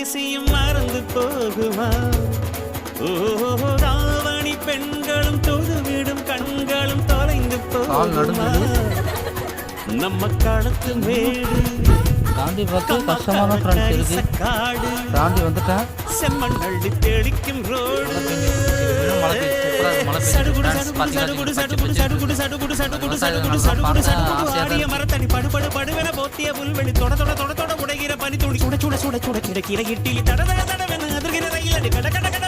தேசியம் மறந்து போகுமா? ராவணி பெண்களும் தொழுவிடும் கண்களும் தொலைந்து போகுமா? நம்ம களத்து மேடு தாண்டி பார்த்து கஷ்டமான ஃப்ரெண்ட்ஸ் இருக்கு. தாண்டி வந்துட்டா செம்மண் அள்ளி தெளிக்கும் ரோடு. மரத்தடி படுபடு படுவென போத்திய புல்வெளி தொட தொட தொட தொட உடைகிற பனி துளி சுட சுட சுட சுட கிடக்கிற இட்டிலி தட தட தடவென அதிர்கிற ரயில் அடி கட கட கட